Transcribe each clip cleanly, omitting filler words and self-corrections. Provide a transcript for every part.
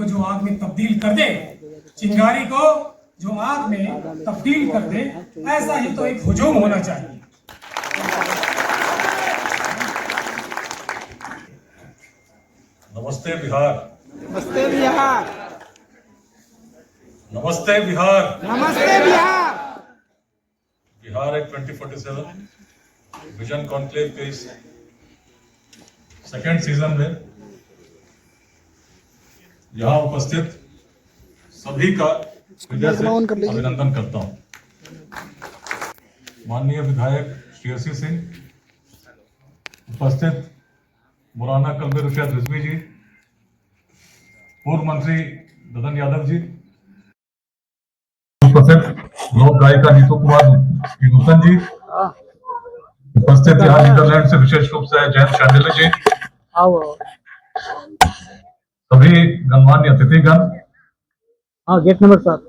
जो आग में तब्दील कर दे, चिंगारी को जो आग में तब्दील कर दे, ऐसा ही तो एक हुजूम होना चाहिए। नमस्ते बिहार। नमस्ते बिहार। नमस्ते बिहार। नमस्ते बिहार। बिहार एक 2047 विजन कॉन्क्लेव के इस सेकेंड सीजन में यहाँ उपस्थित सभी का हृदय से अभिनंदन करता हूँ। माननीय विधायक श्री सी सिंह, उपस्थित मौलाना कलबे रुशैद रिजवी जी, पूर्व मंत्री ददन यादव जी, उपस्थित लोक गायिका नीतू कुमार नूतन जी, उपस्थित यहाँ नीदरलैंड से विशेष रूप से जयंत शांडिल्य जी, सभी गणमान्य अतिथिगण, गेट नंबर 7,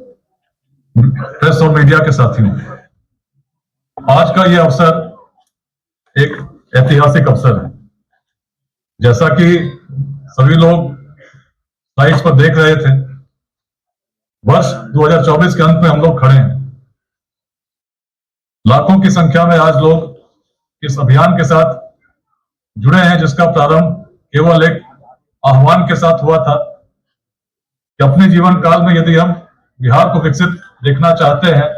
प्रेस और मीडिया के साथियों, आज का यह अवसर एक ऐतिहासिक अवसर है। जैसा कि सभी लोग स्लाइड्स पर देख रहे थे, वर्ष 2024 के अंत में हम लोग खड़े हैं। लाखों की संख्या में आज लोग इस अभियान के साथ जुड़े हैं, जिसका प्रारंभ केवल एक आह्वान के साथ हुआ था कि अपने जीवन काल में यदि हम बिहार को विकसित देखना चाहते हैं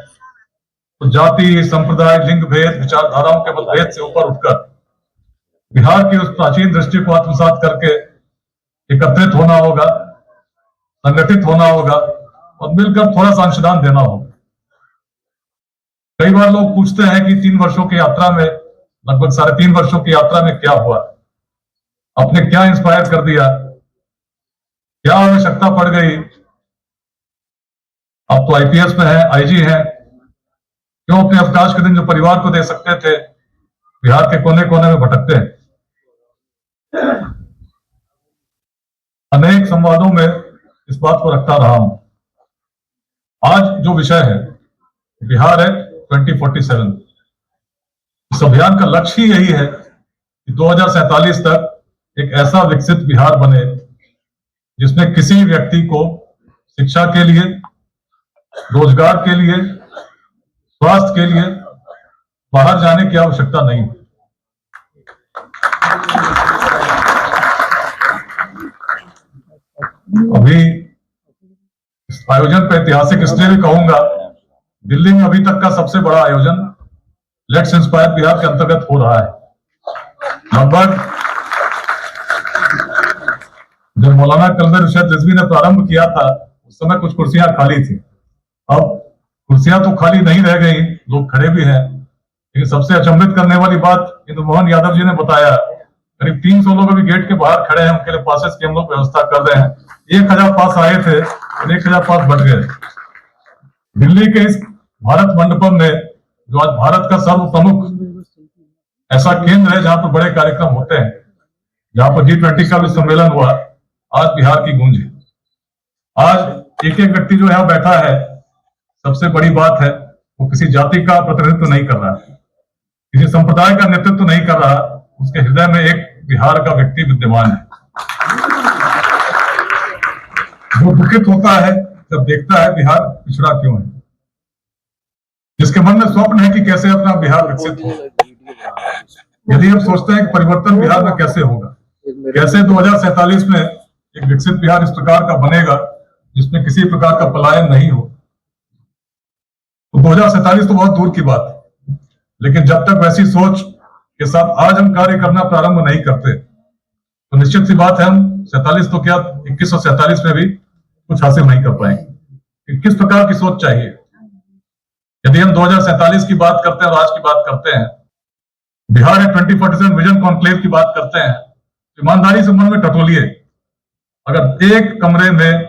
तो जाति, संप्रदाय, लिंग भेद, विचारधाराओं के मतभेद से ऊपर उठकर बिहार की उस प्राचीन दृष्टि को आत्मसात करके एकत्रित होना होगा, संगठित होना होगा और मिलकर थोड़ा सा अंशदान देना होगा। कई बार लोग पूछते हैं कि 3 वर्षों की यात्रा में, लगभग 3.5 वर्षों की यात्रा में क्या हुआ, आपने क्या इंस्पायर कर दिया, क्या आवश्यकता पड़ गई, आप तो आईपीएस में हैं, आईजी हैं, क्यों अपने अवकाश के दिन जो परिवार को दे सकते थे बिहार के कोने कोने में भटकते हैं। अनेक संवादों में इस बात को रखता रहा हूं। आज जो विषय है बिहार है 2047, इस अभियान का लक्ष्य ही यही है कि 2047 तक एक ऐसा विकसित बिहार बने जिसमें किसी व्यक्ति को शिक्षा के लिए, रोजगार के लिए, स्वास्थ्य के लिए बाहर जाने की आवश्यकता नहीं। अभी इस आयोजन पर ऐतिहासिक इसलिए भी कहूंगा, दिल्ली में अभी तक का सबसे बड़ा आयोजन लेट्स इंस्पायर बिहार के अंतर्गत हो रहा है। लगभग जब मौलाना कलबे रुशैद रिजवी ने प्रारंभ किया था उस समय कुछ कुर्सियां खाली थी। अब कुर्सियां तो खाली नहीं रह गई, लोग खड़े भी हैं। लेकिन सबसे अचंभित करने वाली बात इंद्र मोहन यादव जी ने बताया, करीब 300 लोग अभी गेट के बाहर खड़े हैं, उनके लिए पासेस की हम लोग व्यवस्था कर रहे हैं। 1000 पास आए थे और 1000 पास बढ़ गए। दिल्ली के इस भारत मंडपम में, जो आज भारत का सर्व प्रमुख ऐसा केंद्र है जहां पर बड़े कार्यक्रम होते हैं, जहां पर G20 का भी सम्मेलन हुआ, आज बिहार की गूंज है। आज एक एक व्यक्ति जो यहाँ बैठा है, सबसे बड़ी बात है वो किसी जाति का प्रतिनिधित्व नहीं कर रहा है, किसी संप्रदाय का नेतृत्व नहीं कर रहा, उसके हृदय में एक बिहार का व्यक्ति विद्यमान है। वो दुखित होता है जब देखता है बिहार पिछड़ा क्यों है, जिसके मन में स्वप्न है कि कैसे अपना बिहार विकसित हो। यदि हम सोचते हैं कि परिवर्तन बिहार में कैसे होगा, कैसे 2047 में एक विकसित बिहार इस प्रकार का बनेगा जिसमें किसी प्रकार का पलायन नहीं हो, तो 2047 तो बहुत दूर की बात है। लेकिन जब तक वैसी सोच के साथ आज हम कार्य करना प्रारंभ नहीं करते तो निश्चित सी बात है हम 47 तो क्या 2147 में भी कुछ हासिल नहीं कर पाएंगे। किस प्रकार की सोच चाहिए? यदि हम 2047 की बात करते हैं और आज की बात करते हैं, बिहार है 2047 विजन कॉन्क्लेव की बात करते हैं, तो ईमानदारी से मन में टटोलिए, अगर एक कमरे में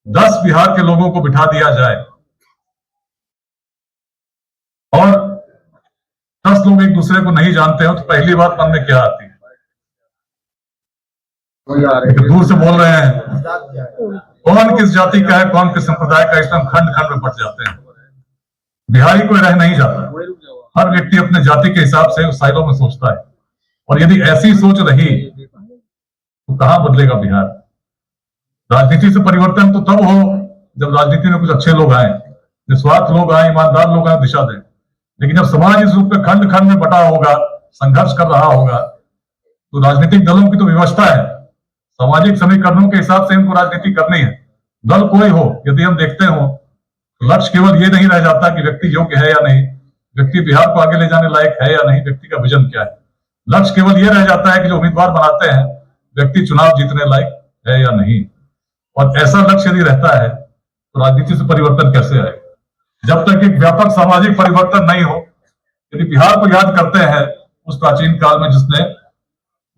10 बिहार के लोगों को बिठा दिया जाए और 10 लोग एक दूसरे को नहीं जानते हो, तो पहली बात मन में क्या आती है? दूर से बोल रहे हैं कौन किस जाति का है, कौन किस संप्रदाय का, इसमें खंड खंड में बढ़ जाते हैं। बिहारी कोई रह नहीं जाता, हर व्यक्ति अपने जाति के हिसाब से उस साइलों में सोचता है। और यदि ऐसी सोच रही तो कहां बदलेगा बिहार? राजनीति से परिवर्तन तो तब हो जब राजनीति में कुछ अच्छे लोग आए, निस्वार्थ लोग आए, ईमानदार लोग आए, दिशा दें। लेकिन जब समाज इस रूप में खंड खंड में बटा होगा, संघर्ष कर रहा होगा, तो राजनीतिक दलों की तो व्यवस्था है, सामाजिक समीकरणों के हिसाब से इनको राजनीति करनी है। दल कोई हो, यदि हम देखते हो तो लक्ष्य केवल ये नहीं रह जाता कि व्यक्ति योग्य है या नहीं, व्यक्ति बिहार को आगे ले जाने लायक है या नहीं, व्यक्ति का विजन क्या है। लक्ष्य केवल ये रह जाता है कि जो उम्मीदवार बनाते हैं व्यक्ति चुनाव जीतने लायक है या नहीं। और ऐसा लक्ष्य यदि रहता है तो राजनीति से परिवर्तन कैसे आए? जब तक एक व्यापक सामाजिक परिवर्तन नहीं हो। यदि बिहार को याद करते हैं उस प्राचीन काल में जिसने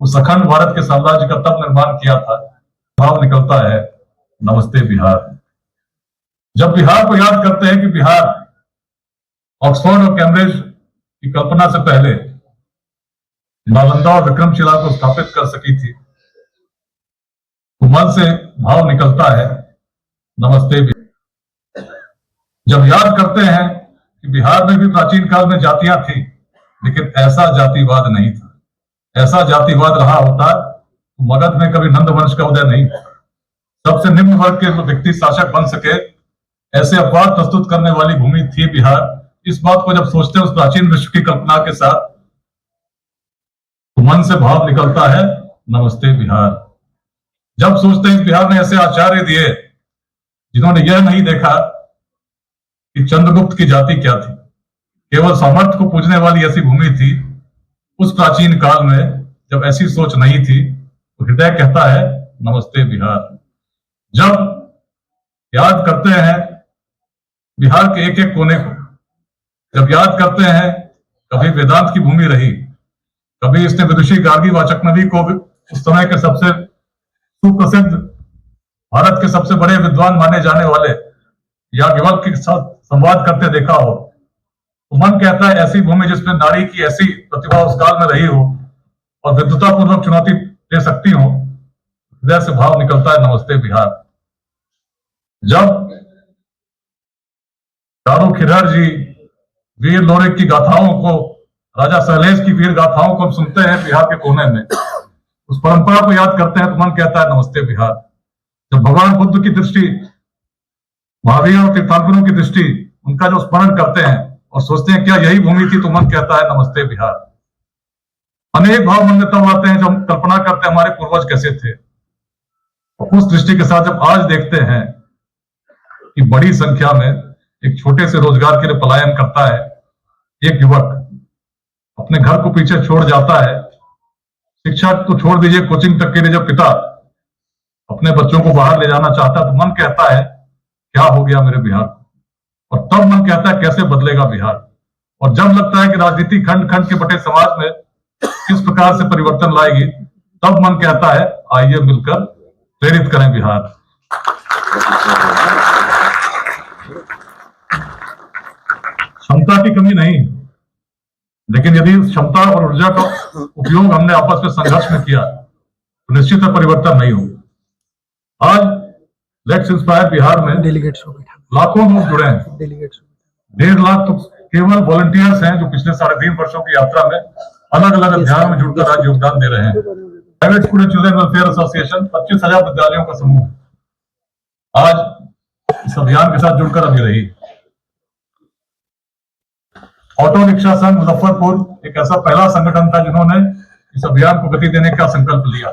उस अखंड भारत के साम्राज्य का तब निर्माण किया था, भाव निकलता है नमस्ते बिहार। जब बिहार को याद करते हैं कि बिहार ऑक्सफोर्ड और कैम्ब्रिज की कल्पना से पहले नालंदा और विक्रमशिला को स्थापित कर सकी थी, तो मन से भाव निकलता है नमस्ते बिहार। जब याद करते हैं कि बिहार में भी प्राचीन काल में जातियां थी, लेकिन ऐसा जातिवाद नहीं था। ऐसा जातिवाद रहा होता तो मगध में कभी नंद वंश का उदय नहीं होता। सबसे निम्न वर्ग के व्यक्ति शासक बन सके, ऐसे अपवाद प्रस्तुत करने वाली भूमि थी बिहार। इस बात को जब सोचते हैं उस प्राचीन विश्व की कल्पना के साथ, तो मन से भाव निकलता है नमस्ते बिहार। जब सोचते हैं बिहार ने ऐसे आचार्य दिए जिन्होंने यह नहीं देखा कि चंद्रगुप्त की जाति क्या थी, केवल सामर्थ्य को पूजने वाली ऐसी भूमि थी। उस प्राचीन काल में जब ऐसी सोच नहीं थी तो हृदय कहता है नमस्ते बिहार। जब याद करते हैं बिहार के एक एक कोने को, जब याद करते हैं कभी वेदांत की भूमि रही, कभी इसने विदुषी गार्गी वाचक नदी को उस समय के सबसे सुप्रसिद्ध भारत के सबसे बड़े विद्वान माने जाने वाले याज्ञवल्क्य के साथ संवाद करते देखा हो, तो मन कहता है ऐसी भूमि जिसमें नारी की ऐसी प्रतिभा उस काल में रही हो और विद्वतापूर्वक चुनौती दे सकती हो, हृदय से भाव निकलता है नमस्ते बिहार। जब चारू खिरहर जी वीर लोरिक की गाथाओं को, राजा सहलेश की वीर गाथाओं को हम सुनते हैं बिहार के कोने में, उस परंपरा को याद करते हैं तो मन कहता है नमस्ते बिहार। जब भगवान बुद्ध की दृष्टि, महावीर और तीर्थंकरों की दृष्टि, उनका जो स्मरण करते हैं और सोचते हैं क्या यही भूमि थी, तो मन कहता है नमस्ते बिहार। अनेक भाव मन में तब आते हैं जब हम कल्पना करते हैं हमारे पूर्वज कैसे थे। और उस दृष्टि के साथ जब आज देखते हैं कि बड़ी संख्या में एक छोटे से रोजगार के लिए पलायन करता है एक युवक, अपने घर को पीछे छोड़ जाता है, शिक्षा तो छोड़ दीजिए कोचिंग तक के लिए जब पिता अपने बच्चों को बाहर ले जाना चाहता है, तो मन कहता है क्या हो गया मेरे बिहार। और तब मन कहता है कैसे बदलेगा बिहार। और जब लगता है कि राजनीति खंड खंड के बटे समाज में किस प्रकार से परिवर्तन लाएगी, तब मन कहता है आइए मिलकर प्रेरित करें बिहार। क्षमता की कमी नहीं, लेकिन यदि उस क्षमता और ऊर्जा का उपयोग हमने आपस में संघर्ष में किया तो निश्चित है परिवर्तन नहीं होगा। आज लेट्स इंस्पायर बिहार में डेलीगेट्स लाखों लोग जुड़े हैं। 1.5 लाख तो केवल वॉलंटियर्स हैं जो पिछले 3.5 वर्षों की यात्रा में अलग अलग अध्यायों में जुड़कर आज योगदान दे रहे हैं। Private student children welfare association 25,000 विद्यालयों का समूह आज इस अभियान के साथ जुड़कर अभी रही। ऑटो रिक्शा संघ मुजफ्फरपुर एक ऐसा पहला संगठन था जिन्होंने इस अभियान को गति देने का संकल्प लिया।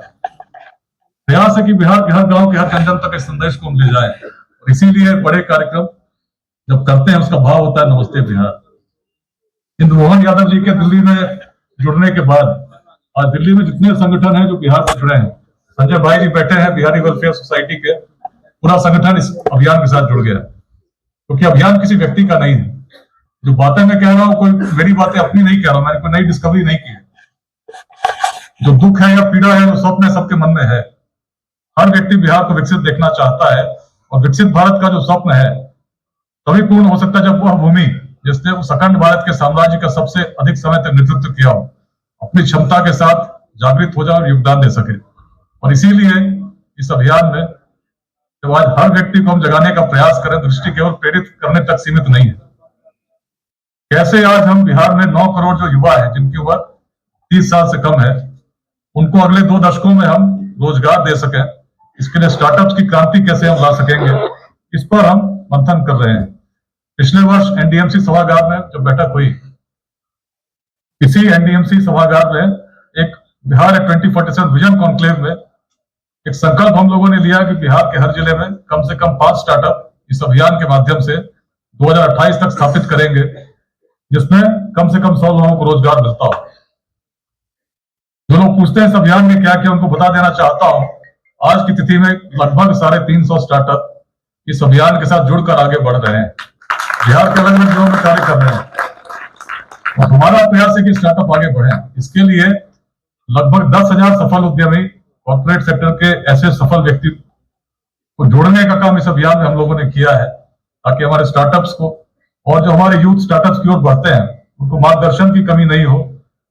प्रयास है कि बिहार के हर गांव के हर जन जन तक इस संदेश को हम ले जाएं, और इसीलिए बड़े कार्यक्रम जब करते हैं उसका भाव होता है नमस्ते बिहार। इंदु मोहन यादव जी के दिल्ली में जुड़ने के बाद आज दिल्ली में जितने संगठन हैं जो बिहार से जुड़े हैं, संजय भाई जी बैठे हैं बिहारी वेलफेयर सोसाइटी के, पूरा संगठन इस अभियान के साथ जुड़ गया, क्योंकि अभियान किसी व्यक्ति का नहीं है। जो बातें मैं कह रहा हूं, कोई मेरी बातें अपनी नहीं कह रहा हूं, मैंने कोई नई डिस्कवरी नहीं की है। जो दुख है या पीड़ा है, जो स्वप्न है, सबके मन में है। हर व्यक्ति बिहार को विकसित देखना चाहता है, और विकसित भारत का जो स्वप्न है तभी पूर्ण हो सकता है जब वह भूमि जिसने उस अखंड भारत के साम्राज्य का सबसे अधिक समय तक नेतृत्व किया हो, अपनी क्षमता के साथ जागृत हो जाए और योगदान दे सके। और इसीलिए इस अभियान में जब आज हर व्यक्ति को हम जगाने का प्रयास करें, दृष्टि केवल प्रेरित करने तक सीमित नहीं है। कैसे आज हम बिहार में 9 करोड़ जो युवा है जिनकी उम्र 30 साल से कम है, उनको अगले 2 दशकों में हम रोजगार दे सकें, इसके लिए स्टार्टअप्स की क्रांति कैसे हम ला सकेंगे, इस पर हम मंथन कर रहे हैं। पिछले वर्ष एनडीएमसी सभागार में जब बैठक हुई, इसी एनडीएमसी सभागार में एक बिहार 2047 विजन कॉन्क्लेव में एक संकल्प हम लोगों ने लिया कि बिहार के हर जिले में कम से कम 5 स्टार्टअप इस अभियान के माध्यम से 2028 तक स्थापित करेंगे, जिसमें कम से कम 100 लोगों को रोजगार मिलता हो। जो लोग पूछते हैं इस अभियान में क्या क्या, उनको बता देना चाहता हूं, आज की तिथि में लगभग 350 स्टार्टअप इस अभियान के साथ जुड़कर आगे बढ़ रहे हैं, बिहार के अलग अलग जिलों में कार्य कर रहे हैं। और हमारा प्रयास है कि स्टार्टअप आगे बढ़े। इसके लिए लगभग 10,000 सफल उद्यमी, कॉर्पोरेट सेक्टर के ऐसे सफल व्यक्ति को जोड़ने का काम इस अभियान में हम लोगों ने किया है, ताकि हमारे स्टार्टअप्स को और जो हमारे यूथ स्टार्टअप्स की ओर बढ़ते हैं उनको मार्गदर्शन की कमी नहीं हो,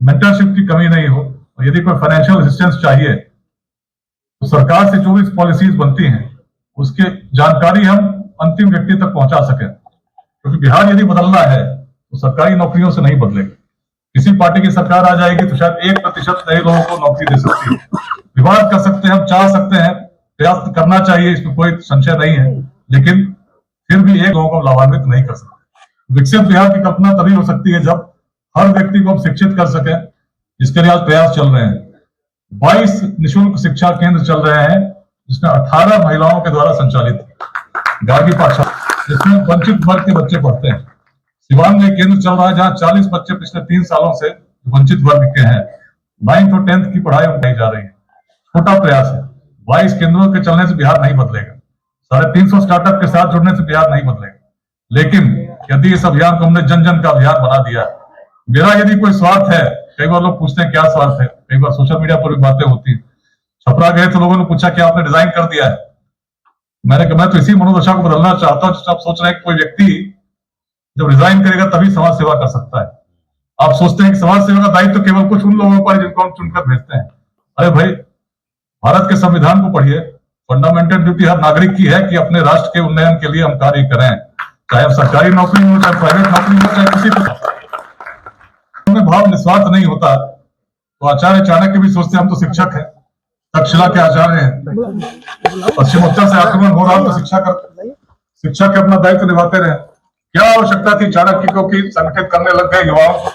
मेंटरशिप की कमी नहीं हो, और यदि कोई फाइनेंशियल असिस्टेंस चाहिए तो सरकार से जो भी पॉलिसीज बनती हैं उसकी जानकारी हम अंतिम व्यक्ति तक पहुंचा सकें। क्योंकि बिहार यदि बदलना है तो सरकारी नौकरियों से नहीं बदलेगा। किसी पार्टी की सरकार आ जाएगी तो शायद 1% नए लोगों को नौकरी दे सकती है। विवाद कर सकते हैं, हम चाह सकते हैं, प्रयास करना चाहिए, इसमें कोई संशय नहीं है, लेकिन फिर भी एक लोगों को लाभान्वित नहीं कर सकते। विकसित बिहार की कल्पना तभी हो सकती है जब हर व्यक्ति को हम शिक्षित कर सकें, जिसके लिए आज प्रयास चल रहे हैं। 22 निःशुल्क शिक्षा केंद्र चल रहे हैं, जिसमें 18 महिलाओं के द्वारा संचालित गार्गी पाठशाला, जिसमें वंचित वर्ग के बच्चे पढ़ते हैं। सिवान में केंद्र चल रहा है जहां 40 बच्चे पिछले 3 सालों से वंचित वर्ग के हैं 9th और 10th की पढ़ाई उठाई जा रही है। छोटा प्रयास है, 22 केंद्रों के चलने से बिहार नहीं बदलेगा, 350 स्टार्टअप के साथ जुड़ने से बिहार नहीं बदलेगा। लेकिन यदि इस अभियान को हमने जन जन का अभियान बना दिया, मेरा यदि कोई स्वार्थ है, कई बार लोग पूछते हैं क्या स्वार्थ है, कई बार सोशल मीडिया पर भी बातें होती है। छपरा गए तो लोगों ने पूछा कि आपने डिजाइन कर दिया है। मैंने कहा मैं तो इसी मनोदशा को बदलना चाहता हूं। आप सोच रहे हैं कि कोई व्यक्ति जब रिजाइन करेगा तभी समाज सेवा कर सकता है। आप सोचते हैं कि समाज सेवा का दायित्व तो केवल कुछ उन लोगों पर जिनको हम चुनकर भेजते हैं। अरे भाई, भारत के संविधान को पढ़िए, फंडामेंटल ड्यूटी हर नागरिक की है कि अपने राष्ट्र के उन्नयन के लिए हम कार्य करें, चाहे अब सरकारी नौकरी हो, चाहे प्राइवेट नौकरी हो, चाहे किसी को में भाव निस्वार्थ नहीं होता। तो आचार्य चाणक्य भी सोचते हम तो शिक्षक हैं, तक्षशिला के आचार्य हैं, पश्चिमोत्तर से आक्रमण हो रहा तो शिक्षा के अपना दायित्व निभाते रहे। क्या आवश्यकता थी चाणक्य को कि संगठित करने लग गए युवाओं को?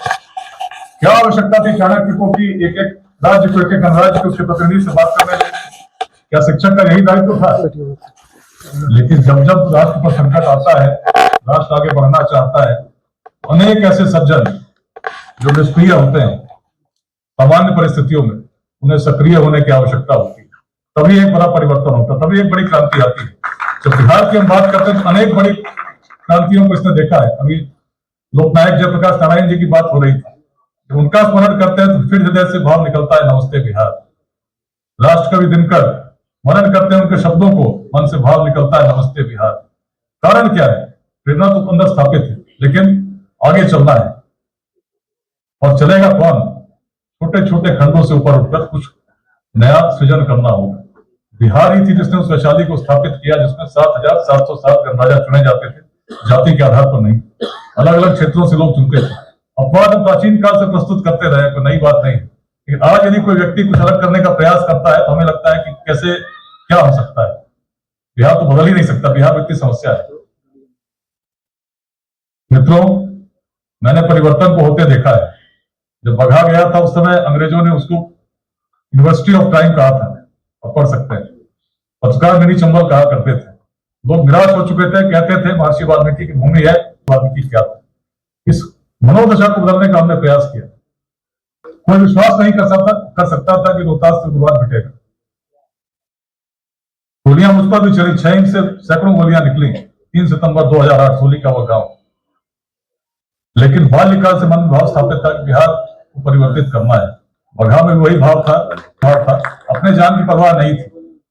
क्या आवश्यकता थी चाणक्य को कि एक एक राज्य को, एक एक गणराज्य को उसके प्रतिनिधि से बात करने? क्या शिक्षक का यही दायित्व था? लेकिन जब जब राष्ट्र पर संकट आता है, राष्ट्र आगे बढ़ना चाहता है, अनेक ऐसे सज्जन जो निष्क्रिय होते हैं, सामान्य परिस्थितियों में उन्हें सक्रिय होने की आवश्यकता होती है, तभी एक बड़ा परिवर्तन होता है, तभी एक बड़ी क्रांति आती है। जब बिहार की हम बात करते हैं तो अनेक बड़ी क्रांतियों को इसने देखा है। अभी लोकनायक जयप्रकाश नारायण जी की बात हो रही थी, जब उनका स्मरण करते हैं तो फिर हृदय से भाव निकलता है, नमस्ते बिहार। राष्ट्र कवि दिनकर स्मरण करते हैं, उनके शब्दों को मन से भाव निकलता है, नमस्ते बिहार। कारण क्या है? प्रेरणा तो अंदर स्थापित है, लेकिन आगे चलना है। और चलेगा कौन? छोटे छोटे खंडों से ऊपर उठकर कुछ नया सृजन करना होगा। बिहार ही थी जिसने उस वैशाली को स्थापित किया, जिसमें 7,707 गणराजा चुने जाते थे, जाति के आधार पर नहीं, अलग अलग क्षेत्रों से लोग चुनते थे। अपवाद हम प्राचीन काल से प्रस्तुत करते रहे, कोई नई बात नहीं। लेकिन आज यदि कोई व्यक्ति कुछ अलग करने का प्रयास करता है तो हमें लगता है कि कैसे क्या हो सकता है। बिहार तो बदल ही नहीं सकता, बिहार व्यक्ति समस्या है। मित्रों, मैंने परिवर्तन को होते देखा है। जब बघा गया था उस समय अंग्रेजों ने उसको यूनिवर्सिटी ऑफ टाइम कहा था, आप पढ़ सकते हैं। पत्रकार मिनी चंबल कहा करते थे। लोग निराश हो चुके थे, कहते थे महर्षि वाल्मीकि की भूमि है, वाल्मीकि क्या था। इस मनोदशा को बदलने का हमने प्रयास किया। कोई विश्वास नहीं कर सकता था कि रोहतास से गुरुवार मिटेगा। गोलियां मुझ पर भी चली, 6 इंच से सैकड़ों गोलियां निकली। 3 सितंबर 2008 सोली का वह गांव। लेकिन बाल्यकाल से मन में भाव स्थापित था कि बिहार को परिवर्तित करना है। बघा में वही भाव था। अपने जान की परवाह नहीं थी।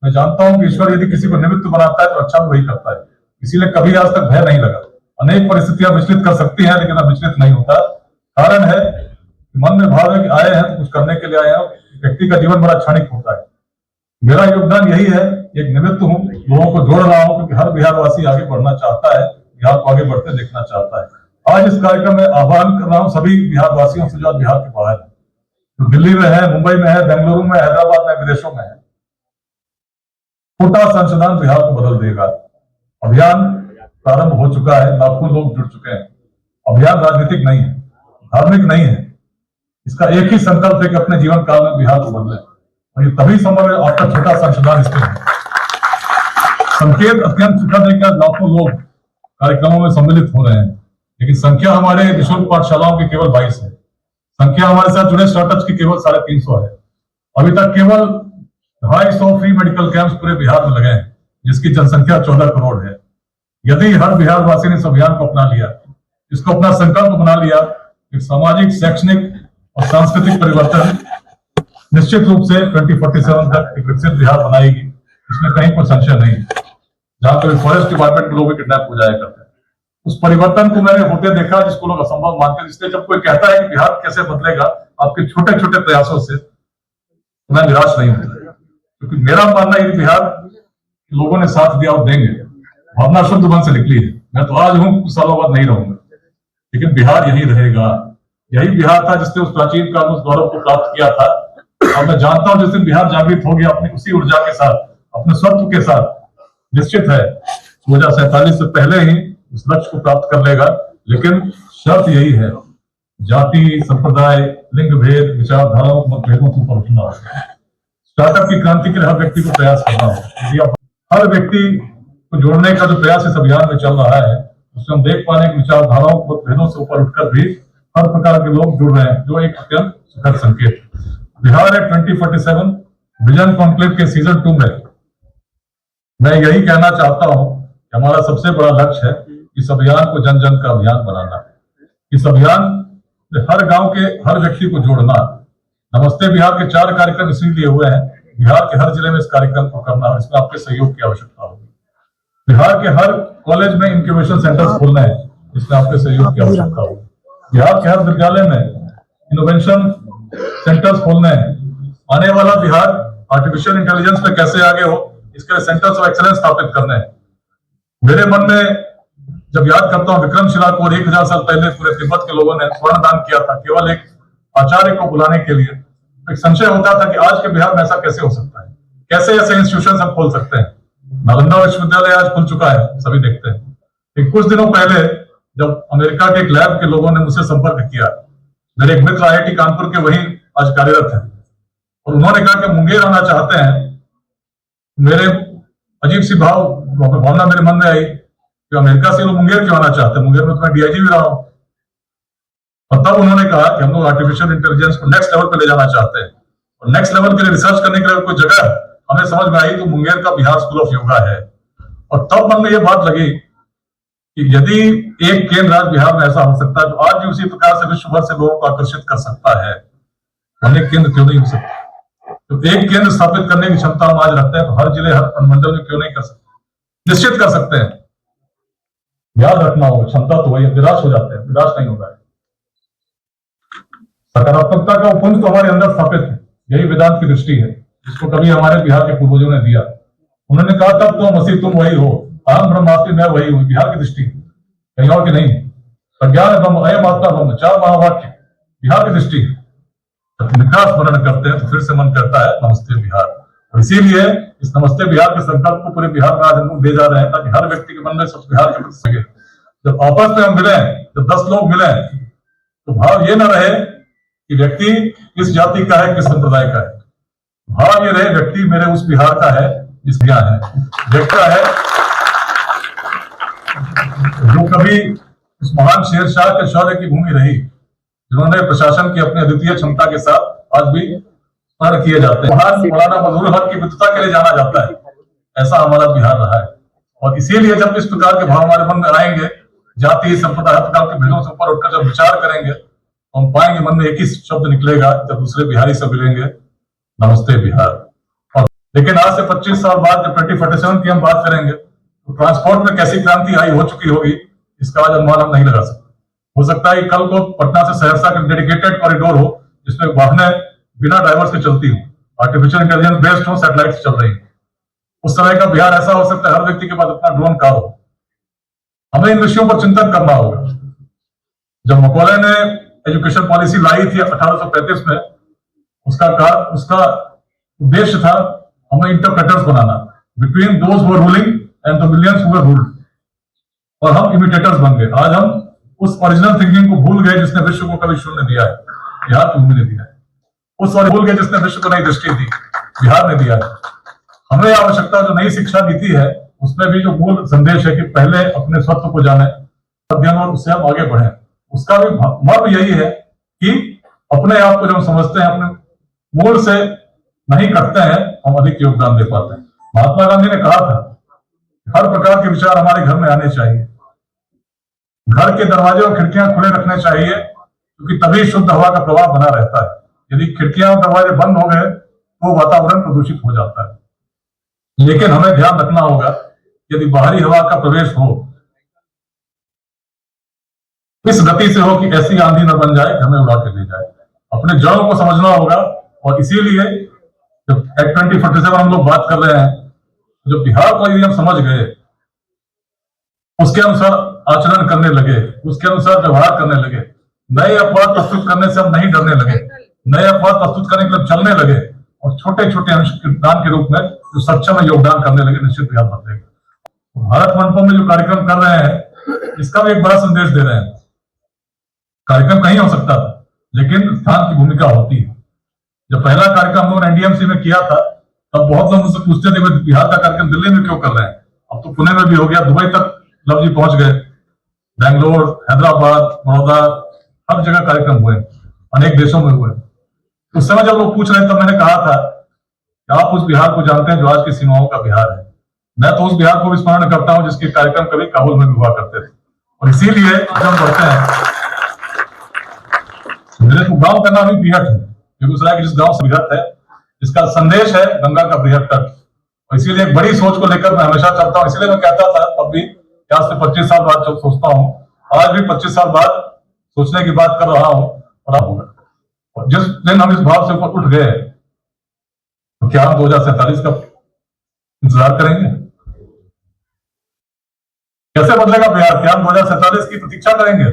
मैं जानता हूं कि ईश्वर यदि किसी को निमित्त बनाता है तो अच्छा भी वही करता है। इसीलिए कभी आज तक भय नहीं लगा। अनेक परिस्थितियां विचलित कर सकती हैं, लेकिन अब विचलित नहीं होता। कारण है मन में भाव है कि आए हैं तो कुछ करने के लिए आए हैं। व्यक्ति का जीवन बड़ा क्षणिक होता है। मेरा योगदान यही है, एक निमित्त हूं, लोगों को जोड़ रहा हूं, क्योंकि हर बिहारवासी आगे बढ़ना चाहता है, बिहार को आगे बढ़ते देखना चाहता है। आज इस कार्यक्रम में आह्वान कर रहा हूं सभी बिहारवासियों से जो बिहार के बाहर है, जो दिल्ली में है, मुंबई में है, बेंगलुरु में, हैदराबाद में, विदेशों में है। छोटा संशोधन बिहार को बदल देगा। अभियान प्रारंभ हो चुका है, लाखों लोग जुड़ चुके हैं। अभियान राजनीतिक नहीं है, धार्मिक नहीं है, इसका एक ही संकल्प है कि अपने जीवन काल में बिहार को बदले, और ये तभी संभव है आपका छोटा संशोधन इसमें है। संकेत अत्यंत सुखद है कि लाखों लोग कार्यक्रमों में सम्मिलित हो रहे हैं, लेकिन संख्या हमारे निःशुल्क पाठशालाओं की केवल 22 है। संख्या हमारे साथ जुड़े स्टार्टअप्स की केवल 350 है। अभी तक केवल 250 फ्री मेडिकल कैंप्स पूरे बिहार में लगे हैं, जिसकी जनसंख्या 14 करोड़ है। यदि हर बिहार वासी ने इस अभियान को अपना लिया, इसको अपना संकल्प बना लिया, एक सामाजिक, शैक्षणिक और सांस्कृतिक परिवर्तन निश्चित रूप से 2047 तक एक विकसित बिहार बनाएगी, इसमें कहीं कोई संशय नहीं। जहां कभी फॉरेस्ट डिपार्टमेंट के लोग भी किडनैप हो जाया करते हैं, उस परिवर्तन को मैंने होते देखा जिसको लोग असंभव मानते हैं। इसलिए जब कोई कहता है कि बिहार कैसे बदलेगा आपके छोटे छोटे प्रयासों से, तो मैं निराश नहीं हूं, क्योंकि मेरा मानना है कि बिहार लोगों ने साथ दिया और देंगे। भावना शुद्ध मन से निकली है। मैं तो आज हूं, कुछ सालों बाद नहीं रहूंगा, लेकिन बिहार यही रहेगा। यही बिहार था जिसने उस प्राचीन काल में उस गौरव को प्राप्त किया था, और मैं जानता हूं जिस दिन बिहार जागृत हो गया अपनी उसी ऊर्जा के साथ, अपने स्वत्व के साथ, निश्चित है 2047 से पहले ही उस लक्ष्य को प्राप्त कर लेगा। लेकिन शर्त यही है, जाति, संप्रदाय, लिंग भेद, विचारधाराओं, मतभेदों से ऊपर उठना होगा। स्टार्टअप की क्रांति के लिए हर व्यक्ति को प्रयास करना होगा। यदि आप हर व्यक्ति को जोड़ने का जो प्रयास इस अभियान में चल रहा है, उसमें हम देख पा रहे हैं कि विचारधाराओं, मतभेदों से ऊपर उठकर भी हर प्रकार के लोग जुड़ रहे हैं, जो एक अत्यंत सुखद संकेत। बिहार है 2047 विजन कॉन्क्लेव के सीजन 2 में मैं यही कहना चाहता हूं कि हमारा सबसे बड़ा लक्ष्य है इस अभियान को जन जन का अभियान बनाना। इस अभियान में हर गांव के हर व्यक्ति को जोड़ना। नमस्ते बिहार के 4 कार्यक्रम इसीलिए हुए हैं, बिहार के हर जिले में इस कार्यक्रम को करना है, इसमें आपके सहयोग की आवश्यकता होगी। बिहार के हर कॉलेज में इंक्यूबेशन सेंटर्स खोलने हैं, इसमें आपके सहयोग की आवश्यकता होगी। बिहार के हर विद्यालय में इनोवेशन सेंटर्स खोलने हैं। आने वाला बिहार आर्टिफिशियल इंटेलिजेंस में कैसे आगे हो, इसके सेंटर्स ऑफ एक्सेलेंस स्थापित करने हैं। मेरे मन में जब याद करता हूं विक्रमशिला को, 1000 साल पहले पूरे तिब्बत के लोगों ने स्वर्ण दान किया था केवल एक आचार्य को बुलाने के लिए, तो एक संशय होता था कि आज के बिहार में ऐसा कैसे हो सकता है, कैसे ऐसे इंस्टीट्यूशन हम खोल सकते हैं। नालंदा विश्वविद्यालय आज खुल चुका है, सभी देखते हैं। कुछ दिनों पहले जब अमेरिका के एक लैब के लोगों ने मुझसे संपर्क किया, मेरे एक मित्र IIT कानपुर के वही आज कार्यरत है, और उन्होंने कहा कि मुंगेर आना चाहते हैं। मेरे अजीब सी भावना मेरे मन में आई कि अमेरिका से लोग मुंगेर क्यों आना चाहते हैं, मुंगेर में तो मैं DIG भी रहा हूं। और तब उन्होंने कहा कि हम लोग आर्टिफिशियल इंटेलिजेंस को नेक्स्ट लेवल पे ले जाना चाहते हैं, और नेक्स्ट लेवल के लिए रिसर्च करने के लिए कोई जगह हमें समझ में आई तो मुंगेर का बिहार स्कूल ऑफ योगा है। और तब मन में यह बात लगी कि यदि एक केंद्र राज्य बिहार में ऐसा हो सकता है, तो आज भी उसी प्रकार से विश्व भर से लोगों को आकर्षित कर सकता है, अनेक केंद्र क्यों नहीं हो सकते? तो एक केंद्र स्थापित करने की क्षमता हम आज रखते हैं, तो हर जिले, हर अनुमंडल में क्यों नहीं कर सकते? निश्चित कर सकते हैं। याद रखना होगा, क्षमता तो वही, निराश हो जाते हैं, निराश नहीं होगा। सकारात्मकता का उपपुंज तो हमारे अंदर स्थापित है, यही वेदांत की दृष्टि है, जिसको कभी हमारे बिहार के पूर्वजों ने दिया। उन्होंने कहा तब तुम वसी तुम वही हो, अहम ब्रह्मास्मि मैं वही हूं, बिहार की दृष्टि, कहीं और की नहीं। प्रज्ञान ब्रह्म, अयम आत्मा ब्रह्म, 4 महावाक्य बिहार की दृष्टि। जब इनका स्मरण करते हैं तो फिर से मन करता है नमस्ते बिहार। और इसीलिए इस नमस्ते बिहार के संकल्प को पूरे बिहार में आज हम ले जा रहे हैं, ताकि हर व्यक्ति के मन में सब बिहार के प्रति सके। जब आपस में हम मिले, जब 10 लोग मिले, तो भाव ये न रहे कि व्यक्ति किस जाति का है, किस संप्रदाय का है। भाव ये रहे व्यक्ति मेरे उस बिहार का है जिस बिहार है, देखता है जो कभी उस महान शेरशाह के शौर्य की भूमि रही, जिन्होंने प्रशासन की अपनी अद्वितीय क्षमता के साथ आज भी स्मरण किए जाते हैं। महान मौलाना मजहूर हक की विद्वता के लिए जाना जाता है, ऐसा हमारा बिहार रहा है। और इसीलिए जब इस प्रकार के भाव हमारे मन में आएंगे, जाति, संप्रदाय, प्रकार के भेदों से ऊपर उठकर जब विचार करेंगे, तो हम पाएंगे मन में एक ही शब्द निकलेगा जब दूसरे बिहारी से मिलेंगे, नमस्ते बिहार। और लेकिन आज से 25 साल बाद जब 2047 की हम बात करेंगे, तो ट्रांसपोर्ट में कैसी क्रांति आई हो चुकी होगी, इसका आज अनुमान हम नहीं लगा सकते। हो सकता है कि कल को पटना से सहरसा का डेडिकेटेड कॉरिडोर हो, जिसमें वाहनें बिना ड्राइवर के चलती हो, आर्टिफिशियल इंटेलिजेंस बेस्ड हो, सैटेलाइट से चल रही है। उस समय का बिहार ऐसा हो सकता है हर व्यक्ति के पास अपना ड्रोन कार हो। हमें इन विषयों पर चिंतन करना होगा। जब मकौले ने एजुकेशन पॉलिसी लाई थी 1835 में, उसका उद्देश्य था हमें interpreters banana, between those who were ruling and the millions who were ruled. और हम इमिटेटर्स बन गए। आज हम उस ओरिजिनल थिंकिंग को भूल गए जिसने विश्व को कभी शून्य दिया है, बिहार की भूमि ने दिया है। उस और भूल गए जिसने विश्व को नई दृष्टि दी, बिहार ने दिया है। हमें आवश्यकता जो नई शिक्षा नीति है उसमें भी जो मूल संदेश है कि पहले अपने स्वत्व को जाने, अध्ययन और उससे हम आगे बढ़े, उसका भी मर्म यही है कि अपने आप को जब समझते हैं, अपने मूल से नहीं करते हैं, हम अधिक योगदान दे पाते हैं। महात्मा गांधी ने कहा था हर प्रकार के विचार हमारे घर में आने चाहिए, घर के दरवाजे और खिड़कियां खुले रखने चाहिए, क्योंकि तभी शुद्ध हवा का प्रवाह बना रहता है। यदि खिड़कियां और दरवाजे बंद हो गए तो वातावरण प्रदूषित हो जाता है। लेकिन हमें ध्यान रखना होगा, यदि बाहरी हवा का प्रवेश हो, इस गति से हो कि ऐसी आंधी न बन जाए, हमें उड़ा के ले जाए। अपने जड़ों को समझना होगा, और इसीलिए जब एक्ट 2047 हम लोग बात कर रहे हैं, जो बिहार को यदि हम समझ गए, उसके अनुसार आचरण करने लगे, उसके अनुसार व्यवहार करने लगे, नए अपवाद प्रस्तुत करने से हम नहीं डरने लगे, नए अपवाद प्रस्तुत करने के लिए चलने लगे, और छोटे छोटे अंश दान के रूप में जो सक्षम में योगदान करने लगे, निश्चित बिहार बदलेगा। भारत मंडपों में जो कार्यक्रम कर रहे हैं, इसका भी एक बड़ा संदेश दे रहे हैं। कार्यक्रम कहीं हो सकता था, लेकिन स्थान की भूमिका होती है। जब पहला कार्यक्रम हम लोग एनडीएमसी में किया था, तब बहुत लोग मुझसे पूछते थे बिहार का कार्यक्रम दिल्ली में क्यों कर रहे हैं। अब तो पुणे में भी हो गया, दुबई तक लव जी पहुंच गए, बैंगलोर, हैदराबाद, बड़ौदा, हर जगह कार्यक्रम हुए, अनेक देशों में हुए। उस समय जब लोग पूछ रहे तब मैंने कहा था कि आप उस बिहार को जानते हैं जो आज की सीमाओं का बिहार है। मैं तो उस बिहार को भी स्मरण करता हूं जिसके कार्यक्रम कभी काबुल में भी हुआ करते थे। और इसीलिए जब बढ़ते हैं, मेरे को गांव का नाम ही बिहट है, बेगूसराय के जिस गांव से बिहट है, इसका संदेश है गंगा का बृहद तट। और इसीलिए एक बड़ी सोच को लेकर मैं हमेशा चलता हूं। इसलिए मैं कहता था तब भी, आज से 25 साल बाद जब सोचता हूं, आज भी 25 साल बाद सोचने की बात कर रहा हूं, और होगा। और जिस दिन हम इस भाव से ऊपर उठ गए, तो क्या हम 2047 का इंतजार करेंगे? कैसे बदलेगा बिहार? क्या हम 2047 की प्रतीक्षा करेंगे?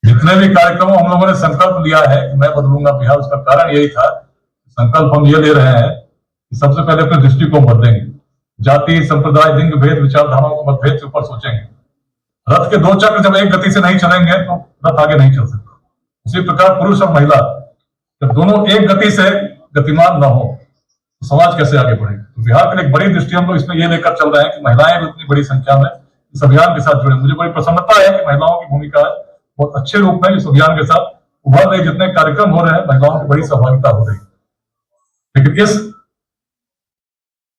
जितने भी कार्यक्रमों हम लोगों ने संकल्प लिया है कि मैं बदलूंगा बिहार, उसका कारण यही था, संकल्प हम ये ले रहे हैं कि सबसे पहले अपने दृष्टिकोण बदलेंगे, जाति, संप्रदाय, लिंग भेद, विचारधाराओं को मतभेद से ऊपर सोचेंगे। रथ के दो चक्र जब एक गति से नहीं चलेंगे तो रथ आगे नहीं चल सकता। उसी प्रकार पुरुष और महिला जब दोनों एक गति से गतिमान न हो तो समाज कैसे आगे बढ़ेगा? तो बिहार के लिए एक बड़ी दृष्टि हम लोग इसमें ये लेकर चल रहे हैं कि महिलाएं भी उतनी बड़ी संख्या में इस अभियान के साथ जुड़े। मुझे बड़ी प्रसन्नता है कि महिलाओं की भूमिका बहुत अच्छे रूप में इस अभियान के साथ उभर रही। जितने कार्यक्रम हो रहे हैं, महिलाओं की बड़ी सहभागिता हो रही है। लेकिन इस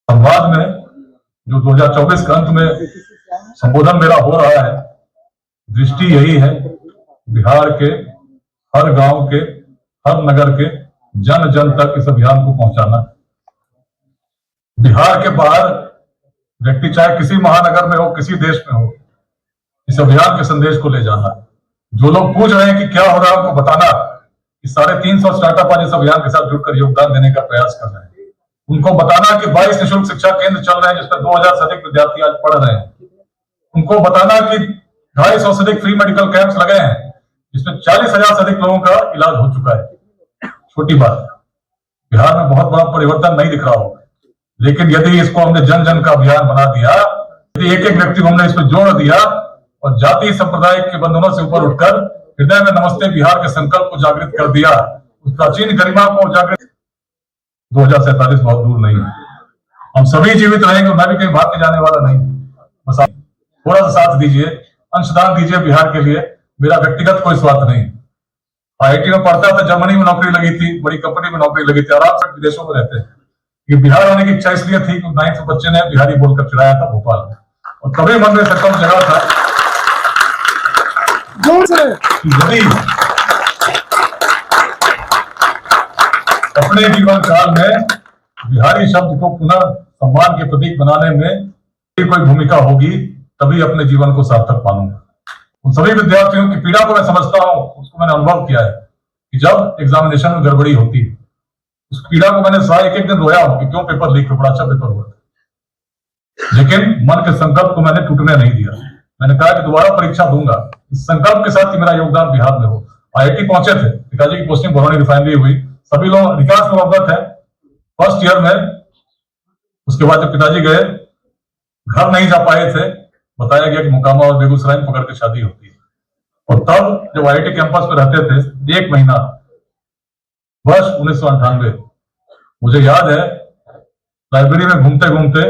संवाद में जो 2024 के अंत में संबोधन मेरा हो रहा है, दृष्टि यही है, बिहार के हर गांव के, हर नगर के जन जन तक इस अभियान को पहुंचाना। बिहार के बाहर व्यक्ति चाहे किसी महानगर में हो, किसी देश में हो, इस अभियान के संदेश को ले जाना। जो लोग पूछ रहे हैं कि क्या हो रहा है, उनको बताना कि 350 स्टार्टअप आज इस अभियान के साथ जुड़कर योगदान देने का प्रयास कर रहे हैं। उनको बताना कि 22 निःशुल्क शिक्षा केंद्र चल रहे हैं जिसमें 2000 से अधिक विद्यार्थी आज पढ़ रहे हैं। उनको बताना कि 250 से अधिक फ्री मेडिकल कैंप्स लगे हैं जिसमें 40,000 से अधिक लोगों का इलाज हो चुका है। छोटी बात, बिहार में बहुत बड़ा परिवर्तन नहीं दिख रहा होगा, लेकिन यदि इसको हमने जन जन का अभियान बना दिया, यदि एक एक व्यक्ति को हमने इसमें जोड़ दिया और जाति संप्रदाय के बंधनों से ऊपर उठकर हृदय में नमस्ते बिहार के संकल्प को जागृत कर दिया, उस प्राचीन गरिमा को जागृत, 2047 बहुत दूर नहीं है। हम सभी जीवित रहेंगे, मैं भी कहीं भाग के जाने वाला नहीं। बस आप थोड़ा सा साथ दीजिए, अंशदान दीजिए बिहार के लिए। मेरा व्यक्तिगत कोई स्वार्थ नहीं। IIT में पढ़ता था, जर्मनी में नौकरी लगी थी, बड़ी कंपनी में नौकरी लगी थी, आराम से विदेशों में रहते हैं। बिहार आने की इच्छा इसलिए थी कि 9th बच्चे ने बिहारी बोलकर चिढ़ाया था भोपाल में, और तभी मन में सकम जगह था यदि अपने जीवन काल में बिहारी शब्द को पुनः सम्मान के प्रतीक बनाने में कोई भूमिका होगी, तभी अपने जीवन को सार्थक मानूंगा। उन सभी विद्यार्थियों की पीड़ा को मैं समझता हूं, उसको मैंने अनुभव किया है कि जब एग्जामिनेशन में गड़बड़ी होती है, उस पीड़ा को मैंने एक एक दिन रोया हूं कि क्यों पेपर लीक हुआ, बड़ा अच्छा पेपर हुआ, लेकिन मन के संकल्प को मैंने टूटने नहीं दिया। मैंने कहा कि दोबारा परीक्षा दूंगा इस संकल्प के साथ कि मेरा योगदान बिहार में हो। IIT पहुंचे थे, पिताजी की पोस्टिंग बरौनी रिफाइनरी हुई, सभी लोग विकास में अवगत है। फर्स्ट ईयर में उसके बाद जब पिताजी गए, घर नहीं जा पाए थे, बताया गया कि मोकामा और बेगूसराय में पकड़ के शादी होती है। और तब जब IIT कैंपस पे रहते थे, 1 महीना वर्ष 1998, मुझे याद है लाइब्रेरी में घूमते घूमते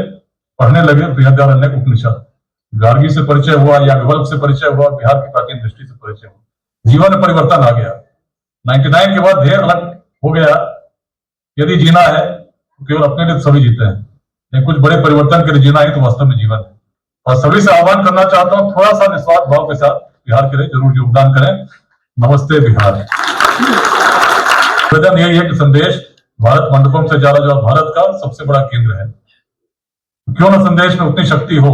पढ़ने लगे बृहदारण्यक उपनिषद। गार्गी से परिचय हुआ, याज्ञवल्क्य से परिचय हुआ, बिहार की प्राचीन दृष्टि से परिचय हुआ। जीवन में परिवर्तन आ गया। 99 के बाद ध्येय अलग हो गया। यदि जीना है तो केवल अपने लिए सभी जीते हैं, लेकिन कुछ बड़े परिवर्तन के लिए जीना ही तो वास्तव में जीवन है। और सभी से आह्वान करना चाहता हूं, थोड़ा सा निस्वार्थ भाव के साथ बिहार के लिए जरूर योगदान करें। नमस्ते बिहार। निवेदन यही है कि संदेश भारत मंडपम से ज्यादा जो भारत का सबसे बड़ा केंद्र है, क्यों ना संदेश में उतनी शक्ति हो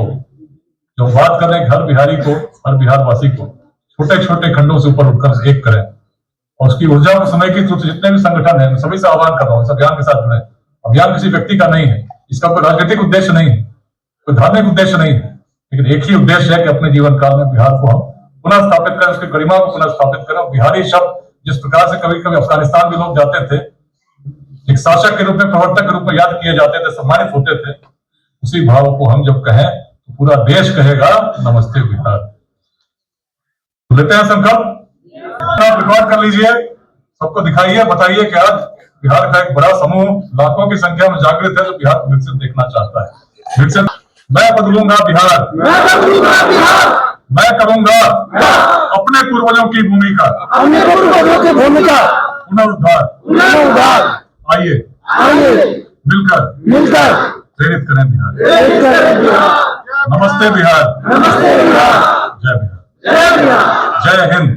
जो बात कर रहे हैं हर बिहारी को, हर बिहारवासी को छोटे छोटे खंडों से ऊपर उठकर एक करें और उसकी ऊर्जा को समय की जितने भी संगठन है, सभी से आह्वान कर रहा हूं इस अभियान के साथ जुड़े। अभियान किसी व्यक्ति का नहीं है, इसका कोई राजनीतिक उद्देश्य नहीं है, कोई धार्मिक उद्देश्य नहीं है, लेकिन एक ही उद्देश्य है कि अपने जीवन काल में बिहार को हम पुनः स्थापित करें, उसकी गरिमा को पुनः स्थापित करें। बिहारी शब्द जिस प्रकार से कभी कभी अफगानिस्तान भी लोग जाते थे, एक शासक के रूप में, प्रवर्तक के रूप में याद किए जाते थे, सम्मानित होते थे, उसी भाव को हम जब कहें तो पूरा देश कहेगा नमस्ते बिहार। तो लेते हैं संकल्प, आप रिकॉर्ड कर लीजिए, सबको दिखाइए, बताइए कि आज बिहार का एक बड़ा समूह लाखों की संख्या में जागृत है जो बिहार को विकसित देखना चाहता है। विकसित मैं बदलूंगा बिहार, मैं करूंगा अपने पूर्वजों की भूमिका, पुनरुद्धार। आइए मिलकर प्रेरित करें बिहार। नमस्ते बिहार, जय बिहार, जय हिंद।